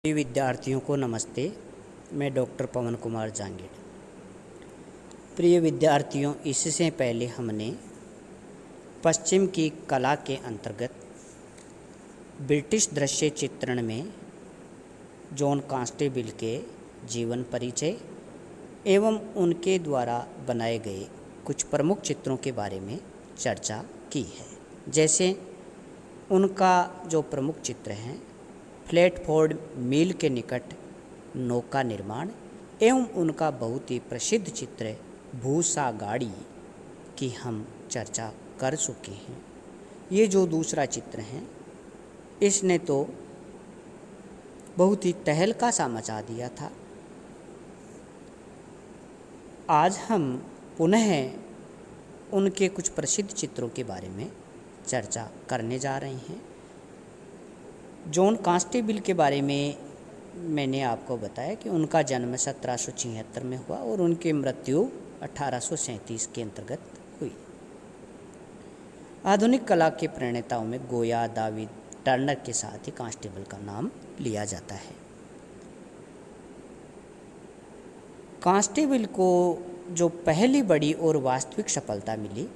सभी विद्यार्थियों को नमस्ते। मैं डॉक्टर पवन कुमार जांगीड़। प्रिय विद्यार्थियों, इससे पहले हमने पश्चिम की कला के अंतर्गत ब्रिटिश दृश्य चित्रण में जॉन कांस्टेबिल के जीवन परिचय एवं उनके द्वारा बनाए गए कुछ प्रमुख चित्रों के बारे में चर्चा की है। जैसे उनका जो प्रमुख चित्र हैं, फ्लैटफोर्ड मिल के निकट नौका निर्माण एवं उनका बहुत ही प्रसिद्ध चित्र भूसा गाड़ी की हम चर्चा कर चुके हैं। ये जो दूसरा चित्र है, इसने तो बहुत ही तहलका सा मचा दिया था। आज हम पुनः उनके कुछ प्रसिद्ध चित्रों के बारे में चर्चा करने जा रहे हैं। जॉन कांस्टेबिल के बारे में मैंने आपको बताया कि उनका जन्म 1776 में हुआ और उनकी मृत्यु 1837 के अंतर्गत हुई। आधुनिक कला के प्रणेताओं में गोया, दाविद, टर्नर के साथ ही कांस्टेबिल का नाम लिया जाता है। कांस्टेबिल को जो पहली बड़ी और वास्तविक सफलता मिली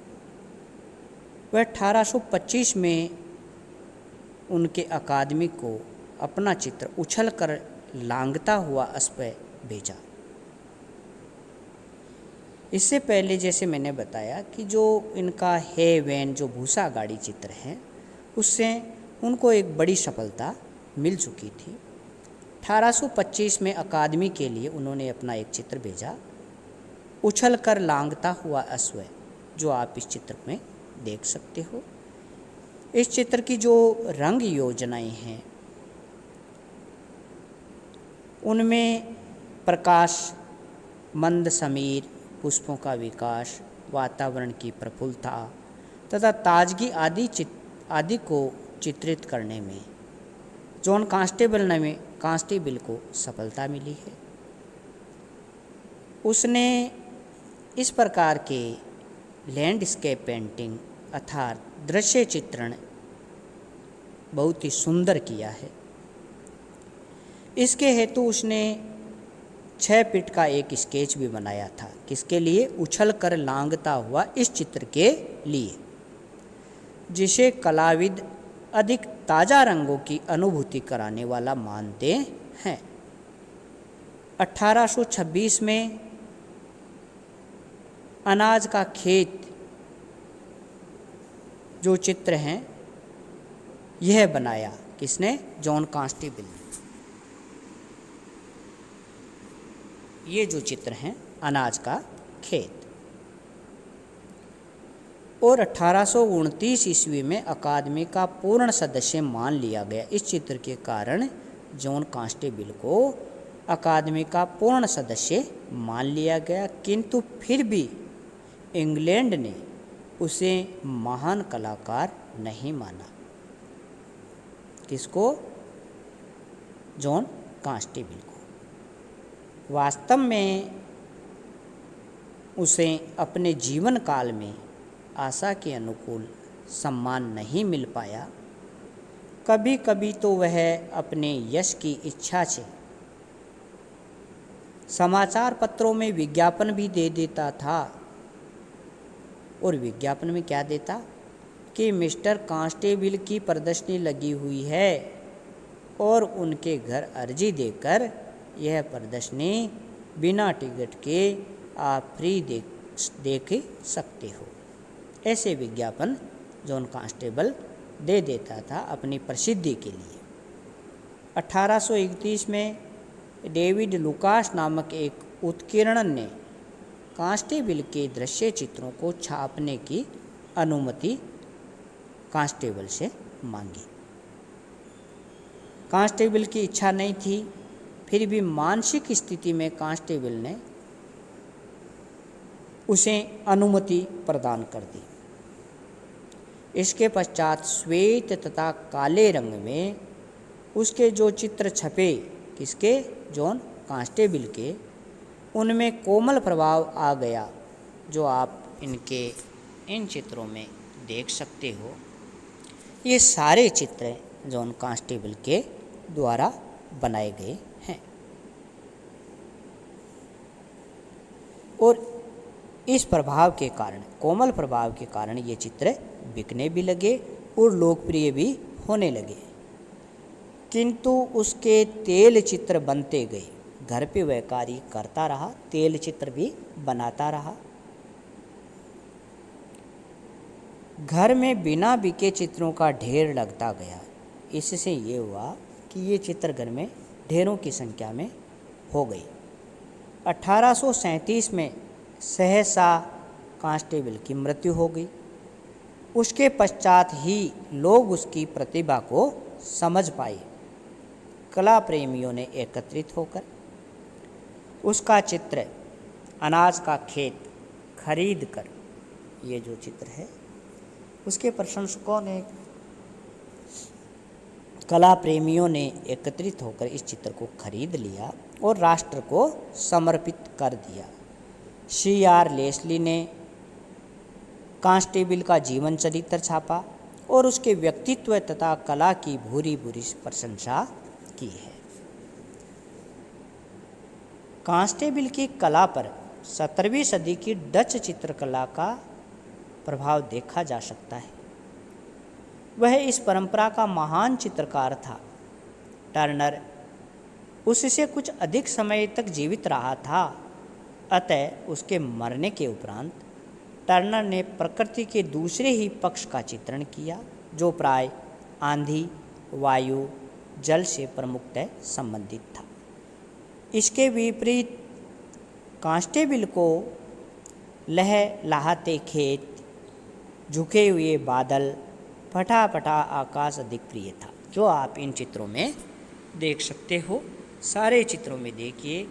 वह 1825 में उनके अकादमी को अपना चित्र उछल कर लांघता हुआ अस्पय भेजा। इससे पहले जैसे मैंने बताया कि जो इनका है वैन जो भूसा गाड़ी चित्र है, उससे उनको एक बड़ी सफलता मिल चुकी थी। 1825 में अकादमी के लिए उन्होंने अपना एक चित्र भेजा, उछल कर लांघता हुआ अश्व, जो आप इस चित्र में देख सकते हो। इस चित्र की जो रंग योजनाएं हैं, उनमें प्रकाश, मंद समीर, पुष्पों का विकास, वातावरण की प्रफुल्लता तथा ताजगी आदि को चित्रित करने में जॉन कांस्टेबिल को सफलता मिली है। उसने इस प्रकार के लैंडस्केप पेंटिंग अर्थात दृश्य चित्रण बहुत ही सुंदर किया है। इसके हेतु उसने 6 फीट का एक स्केच भी बनाया था। किसके लिए? उछल कर लांघता हुआ इस चित्र के लिए, जिसे कलाविद अधिक ताज़ा रंगों की अनुभूति कराने वाला मानते हैं। 1826 में अनाज का खेत जो चित्र हैं, यह बनाया किसने? जॉन कांस्टेबिल ने। ये जो चित्र हैं अनाज का खेत। और 1829 ईस्वी में अकादमी का पूर्ण सदस्य मान लिया गया। इस चित्र के कारण जॉन कांस्टेबिल को अकादमी का पूर्ण सदस्य मान लिया गया, किंतु फिर भी इंग्लैंड ने उसे महान कलाकार नहीं माना। किसको? जॉन कांस्टेबिल को। वास्तव में उसे अपने जीवन काल में आशा के अनुकूल सम्मान नहीं मिल पाया। कभी कभी तो वह अपने यश की इच्छा से समाचार पत्रों में विज्ञापन भी दे देता था। और विज्ञापन में क्या देता कि मिस्टर कांस्टेबिल की प्रदर्शनी लगी हुई है और उनके घर अर्जी देकर यह प्रदर्शनी बिना टिकट के आप फ्री देख सकते हो। ऐसे विज्ञापन जॉन कांस्टेबिल दे देता था अपनी प्रसिद्धि के लिए। 1831 में डेविड लुकास नामक एक उत्कीर्णन ने कांस्टेबिल के दृश्य चित्रों को छापने की अनुमति कांस्टेबिल से मांगी। कांस्टेबिल की इच्छा नहीं थी, फिर भी मानसिक स्थिति में कांस्टेबिल ने उसे अनुमति प्रदान कर दी। इसके पश्चात श्वेत तथा काले रंग में उसके जो चित्र छपे, किसके? जॉन कांस्टेबिल के, उनमें कोमल प्रभाव आ गया, जो आप इन चित्रों में देख सकते हो। ये सारे चित्र जॉन कांस्टेबिल के द्वारा बनाए गए हैं। और इस प्रभाव के कारण, कोमल प्रभाव के कारण ये चित्र बिकने भी लगे और लोकप्रिय भी होने लगे। किंतु उसके तेल चित्र बनते गए। घर पे वह कार्य करता रहा, तेल चित्र भी बनाता रहा। घर में बिना बिके चित्रों का ढेर लगता गया। इससे ये हुआ कि ये चित्र घर में ढेरों की संख्या में हो गई। 1837 में सहसा कांस्टेबल की मृत्यु हो गई। उसके पश्चात ही लोग उसकी प्रतिभा को समझ पाए। कला प्रेमियों ने एकत्रित होकर उसका चित्र अनाज का खेत खरीद कर, ये जो चित्र है उसके प्रशंसकों ने, कला प्रेमियों ने एकत्रित होकर इस चित्र को खरीद लिया और राष्ट्र को समर्पित कर दिया। C.R. लेस्ली ने कांस्टेबल का जीवन चरित्र छापा और उसके व्यक्तित्व तथा कला की भूरी भूरी प्रशंसा की है। कांस्टेबल की कला पर 17वीं सदी की डच चित्रकला का प्रभाव देखा जा सकता है। वह इस परंपरा का महान चित्रकार था। टर्नर उससे कुछ अधिक समय तक जीवित रहा था, अतः उसके मरने के उपरांत टर्नर ने प्रकृति के दूसरे ही पक्ष का चित्रण किया, जो प्राय आंधी, वायु, जल से प्रमुखतः संबंधित था। इसके विपरीत कांस्टेबल को लहलहाते खेत, झुके हुए बादल, फटा आकाश अधिक प्रिय था, जो आप इन चित्रों में देख सकते हो। सारे चित्रों में देखिए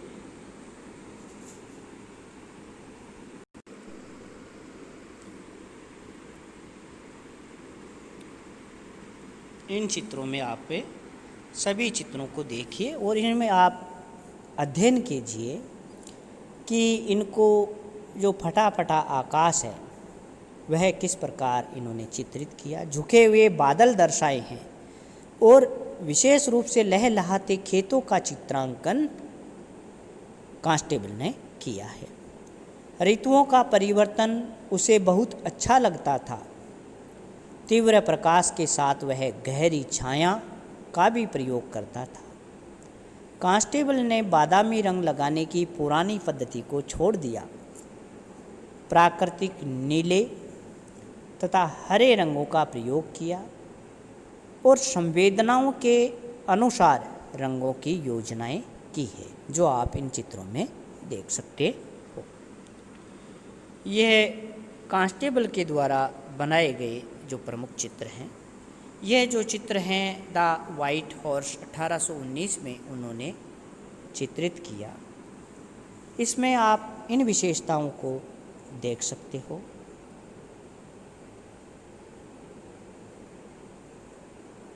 इन चित्रों में आप सभी चित्रों को देखिए और इनमें आप अध्ययन कीजिए कि इनको जो फटा आकाश है वह किस प्रकार इन्होंने चित्रित किया। झुके हुए बादल दर्शाए हैं और विशेष रूप से लहलहाते खेतों का चित्रांकन कांस्टेबल ने किया है। ऋतुओं का परिवर्तन उसे बहुत अच्छा लगता था। तीव्र प्रकाश के साथ वह गहरी छाया का भी प्रयोग करता था। कांस्टेबल ने बादामी रंग लगाने की पुरानी पद्धति को छोड़ दिया। प्राकृतिक नीले तथा हरे रंगों का प्रयोग किया और संवेदनाओं के अनुसार रंगों की योजनाएं की है, जो आप इन चित्रों में देख सकते हो। यह कांस्टेबल के द्वारा बनाए गए जो प्रमुख चित्र हैं। यह जो चित्र हैं द वाइट हॉर्स 1819 में उन्होंने चित्रित किया। इसमें आप इन विशेषताओं को देख सकते हो।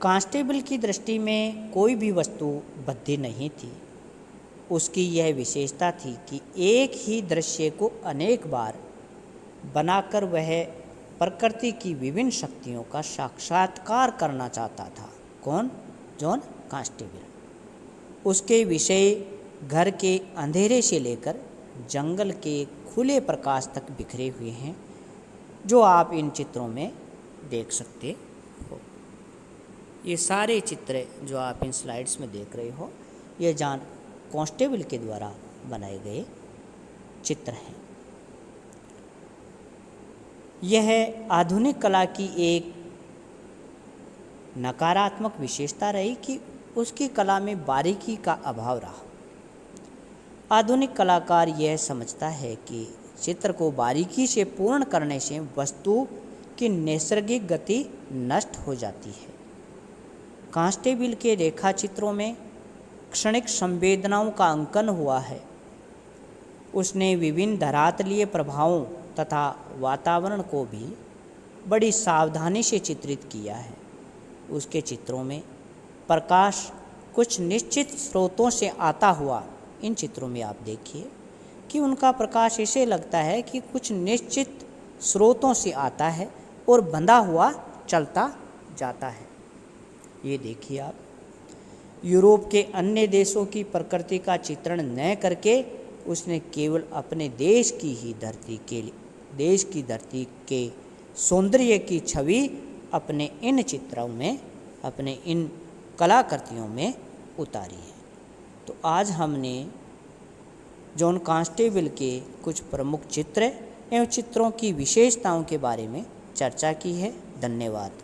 कांस्टेबल की दृष्टि में कोई भी वस्तु बद्धी नहीं थी। उसकी यह विशेषता थी कि एक ही दृश्य को अनेक बार बनाकर वह प्रकृति की विभिन्न शक्तियों का साक्षात्कार करना चाहता था। कौन? John constable. उसके विषय घर के अंधेरे से लेकर जंगल के खुले प्रकाश तक बिखरे हुए हैं, जो आप इन चित्रों में देख सकते हो। ये सारे चित्र जो आप इन स्लाइड्स में देख रहे हो, ये जॉन कांस्टेबल के द्वारा बनाए गए चित्र हैं। यह आधुनिक कला की एक नकारात्मक विशेषता रही कि उसकी कला में बारीकी का अभाव रहा। आधुनिक कलाकार यह समझता है कि चित्र को बारीकी से पूर्ण करने से वस्तु की नैसर्गिक गति नष्ट हो जाती है। कांस्टेबल के रेखा चित्रों में क्षणिक संवेदनाओं का अंकन हुआ है। उसने विभिन्न धरातलीय प्रभावों तथा वातावरण को भी बड़ी सावधानी से चित्रित किया है। उसके चित्रों में प्रकाश कुछ निश्चित स्रोतों से आता हुआ, इन चित्रों में आप देखिए कि उनका प्रकाश ऐसे लगता है कि कुछ निश्चित स्रोतों से आता है और बंधा हुआ चलता जाता है। ये देखिए आप। यूरोप के अन्य देशों की प्रकृति का चित्रण न करके उसने केवल अपने देश की धरती के सौंदर्य की छवि अपने इन चित्रों में, अपने इन कलाकृतियों में उतारी है। तो आज हमने जॉन कांस्टेबल के कुछ प्रमुख चित्र एवं चित्रों की विशेषताओं के बारे में चर्चा की है। धन्यवाद।